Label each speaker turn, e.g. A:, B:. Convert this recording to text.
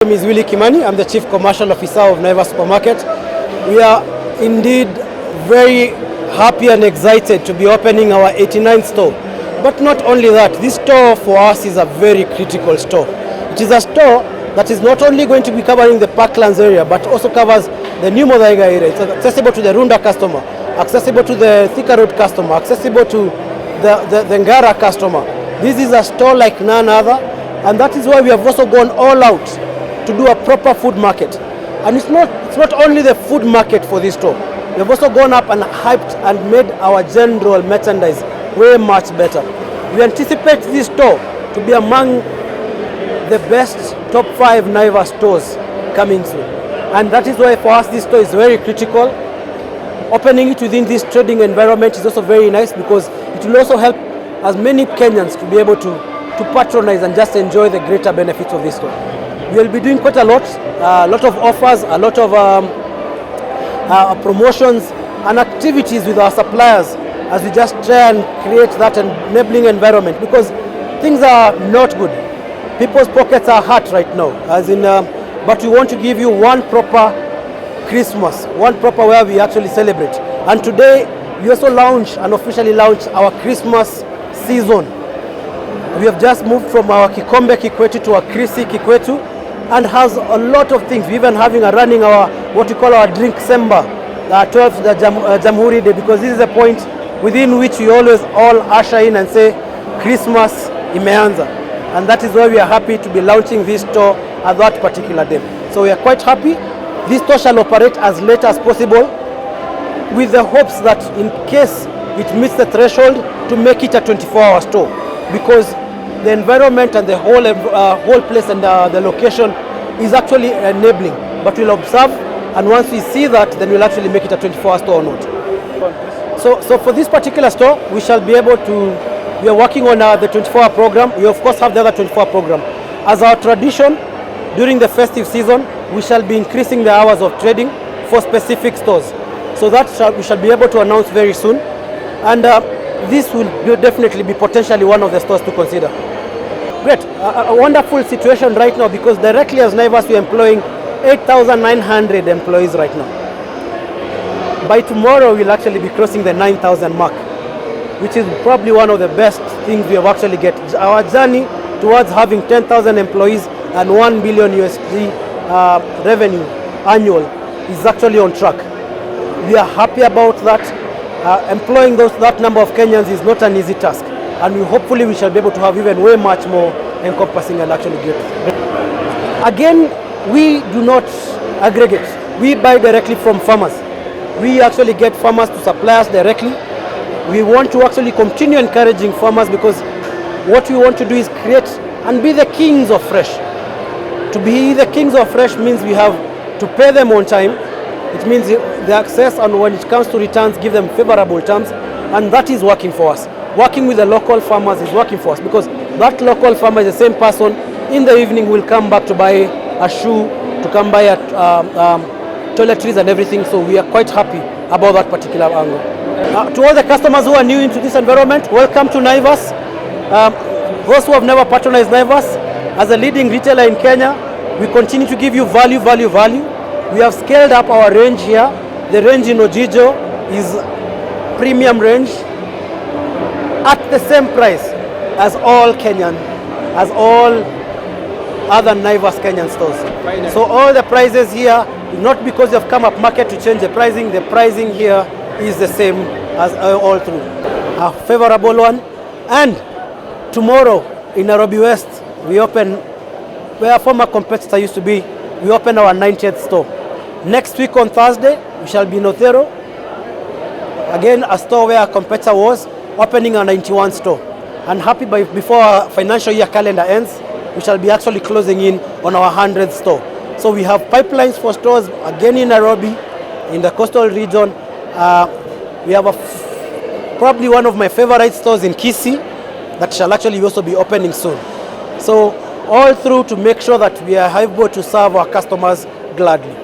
A: My name is Willie Kimani. I'm the Chief Commercial Officer of Naivas Supermarket. We are indeed very happy and excited to be opening our 89th store. But not only that, this store for us is a very critical store. It is a store that is not only going to be covering the Parklands area, but also covers the New Modaiga area. It's accessible to the Runda customer, accessible to the Thika Road customer, accessible to the Ngara customer. This is a store like none other, and that is why we have also gone all out to do a proper food market. And it's not only the food market for this store. We have also gone up and hyped and made our general merchandise way much better. We anticipate this store to be among the best top 5 Naivas stores coming soon. And that is why for us this store is very critical. Opening it within this trading environment is also very nice because it will also help as many Kenyans to be able to patronize and just enjoy the greater benefits of this store. We will be doing quite a lot of offers, a lot of promotions and activities with our suppliers as we just try and create that enabling environment, because things are not good. People's pockets are hurt right now, but we want to give you one proper Christmas, one proper where we actually celebrate. And today we also officially launch our Christmas season. We have just moved from our Kikombe Kikwetu to our Krisi Kikwetu, and has a lot of things. We're even having running our what we call our drink Semba, 12th Jamhuri Day, because this is a point within which we always all usher in and say Christmas imeanza, and that is why we are happy to be launching this store at that particular day. So we are quite happy. This store shall operate as late as possible, with the hopes that in case it meets the threshold, to make it a 24-hour store, because the environment and the whole place and the location is actually enabling. But we'll observe, and once we see that, then we'll actually make it a 24-hour store or not. So for this particular store, we shall be able to, we are working on the 24-hour program. We of course have the other 24-hour program. As our tradition, during the festive season, we shall be increasing the hours of trading for specific stores. So that we shall be able to announce very soon. And this will definitely be potentially one of the stores to consider. Great, a wonderful situation right now, because directly as Naivas we are employing 8,900 employees right now. By tomorrow we'll actually be crossing the 9,000 mark, which is probably one of the best things we have actually get. Our journey towards having 10,000 employees and $1 billion USD revenue annual is actually on track. We are happy about that. Employing that number of Kenyans is not an easy task, and hopefully we shall be able to have even way much more encompassing and actually great. Again, we do not aggregate. We buy directly from farmers. We actually get farmers to supply us directly. We want to actually continue encouraging farmers, because what we want to do is create and be the kings of fresh. To be the kings of fresh means we have to pay them on time. It means the access, and when it comes to returns, give them favorable terms, and that is working for us. Working with the local farmers is working for us, because that local farmer is the same person in the evening will come back to buy a shoe, to come buy toiletries and everything. So we are quite happy about that particular angle. To all the customers who are new into this environment, welcome to Naivas. Those who have never patronized Naivas, as a leading retailer in Kenya, we continue to give you value. We have scaled up our range here. The range in Ojijo is premium range at the same price as all other Naivas Kenyan stores. So all the prices here, not because you've come up market to change the pricing here is the same as all through. A favorable one. And tomorrow in Nairobi West, we open, where a former competitor used to be, we open our 90th store. Next week on Thursday, we shall be in Othero. Again, a store where our competitor was, opening a 91 store. And happy before our financial year calendar ends, we shall be actually closing in on our 100th store. So we have pipelines for stores again in Nairobi, in the coastal region. We have probably one of my favorite stores in Kisii that shall actually also be opening soon. So all through to make sure that we are able to serve our customers gladly.